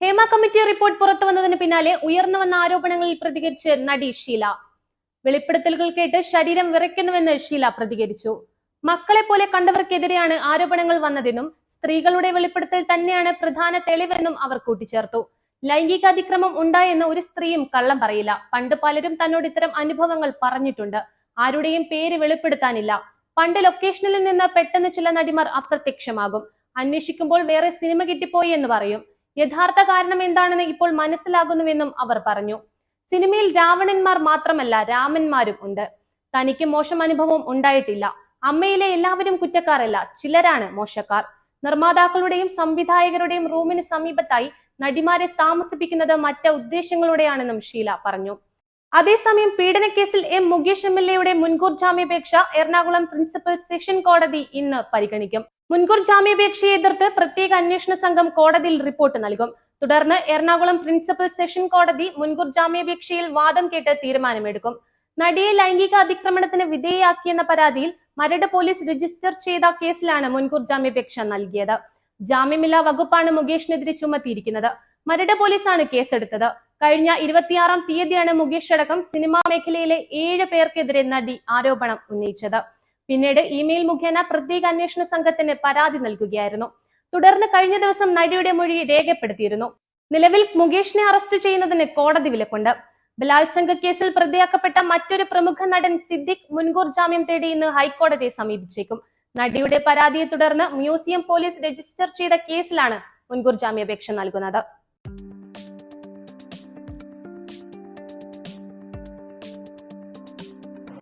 Hema committee report പുറത്തുവന്നതിന് പിന്നാലെ ഉയർന്നു വന്ന ആരോപണങ്ങളിൽ പ്രതികരിച്ച് നടി ഷീല. വെളിപ്പെടുത്തലുകൾ കേട്ട് ശരീരം വിറയ്ക്കുന്നുവെന്ന് ഷീല പ്രതികരിച്ചു. മക്കളെ പോലെ കണ്ടവർക്കെതിരെയാണ് ആരോപണങ്ങൾ വന്നതെന്നും സ്ത്രീകളുടെ വെളിപ്പെടുത്തൽ തന്നെയാണ് പ്രധാന തെളിവെന്നും അവർ കൂട്ടിച്ചേർത്തു. ലൈംഗിക അതിക്രമം ഉണ്ടായെന്ന് ഒരു സ്ത്രീയും കള്ളം പറയില്ല. പണ്ട് പലരും തന്നോട് ഇത്തരം അനുഭവങ്ങൾ പറഞ്ഞിട്ടുണ്ട്. ആരുടെയും പേര് വെളിപ്പെടുത്താനില്ല. പണ്ട് ലൊക്കേഷനിൽ നിന്ന് പെട്ടെന്ന് ചില നടിമാർ അപ്രത്യക്ഷമാകും. അന്വേഷിക്കുമ്പോൾ വേറെ സിനിമ കിട്ടിപ്പോയി എന്ന് പറയും. യഥാർത്ഥ കാരണം എന്താണെന്ന് ഇപ്പോൾ മനസ്സിലാകുന്നുവെന്നും അവർ പറഞ്ഞു. സിനിമയിൽ രാവണന്മാർ മാത്രമല്ല രാമന്മാരും ഉണ്ട്. തനിക്ക് മോശം അനുഭവം ഉണ്ടായിട്ടില്ല. അമ്മയിലെ എല്ലാവരും കുറ്റക്കാരല്ല, ചിലരാണ് മോശക്കാർ. നിർമ്മാതാക്കളുടെയും സംവിധായകരുടെയും റൂമിന് സമീപത്തായി നടിമാരെ താമസിപ്പിക്കുന്നത് മറ്റ് ഉദ്ദേശങ്ങളോടെയാണെന്നും ഷീല പറഞ്ഞു. അതേസമയം പീഡനക്കേസിൽ എം മുകേഷ് MLA മുൻകൂർ ജാമ്യാപേക്ഷ എറണാകുളം പ്രിൻസിപ്പൽ സെഷൻ കോടതി ഇന്ന് പരിഗണിക്കും. മുൻകൂർ ജാമ്യാപേക്ഷയെ എതിർത്ത് പ്രത്യേക അന്വേഷണ സംഘം കോടതിയിൽ റിപ്പോർട്ട് നൽകും. തുടർന്ന് എറണാകുളം പ്രിൻസിപ്പൽ സെഷൻ കോടതി മുൻകൂർ ജാമ്യാപേക്ഷയിൽ വാദം കേട്ട് തീരുമാനമെടുക്കും. നടിയെ ലൈംഗിക അതിക്രമണത്തിന് വിധേയയാക്കിയെന്ന പരാതിയിൽ മരട് പോലീസ് രജിസ്റ്റർ ചെയ്ത കേസിലാണ് മുൻകൂർ ജാമ്യാപേക്ഷ നൽകിയത്. ജാമ്യമില്ലാ വകുപ്പാണ് മുകേഷിനെതിരെ ചുമത്തിയിരിക്കുന്നത്. മരട് പോലീസാണ് കേസെടുത്തത്. കഴിഞ്ഞ 26-ാം തീയതിയാണ് മുകേഷ് അടക്കം സിനിമാ മേഖലയിലെ 7 പേർക്കെതിരെ നടി ആരോപണം ഉന്നയിച്ചത്. പിന്നീട് ഇമെയിൽ മുഖേന പ്രത്യേക അന്വേഷണ സംഘത്തിന് പരാതി നൽകുകയായിരുന്നു. തുടർന്ന് കഴിഞ്ഞ ദിവസം നടിയുടെ മൊഴി രേഖപ്പെടുത്തിയിരുന്നു. നിലവിൽ മുകേഷിനെ അറസ്റ്റ് ചെയ്യുന്നതിന് കോടതി വിലക്കുണ്ട്. ബലാത്സംഗ കേസിൽ പ്രതിയാക്കപ്പെട്ട മറ്റൊരു പ്രമുഖ നടൻ സിദ്ദിഖ് മുൻകൂർ ജാമ്യം തേടി ഇന്ന് ഹൈക്കോടതിയെ സമീപിച്ചേക്കും. നടിയുടെ പരാതിയെ തുടർന്ന് മ്യൂസിയം പോലീസ് രജിസ്റ്റർ ചെയ്ത കേസിലാണ് മുൻകൂർ ജാമ്യാപേക്ഷ നൽകുന്നത്.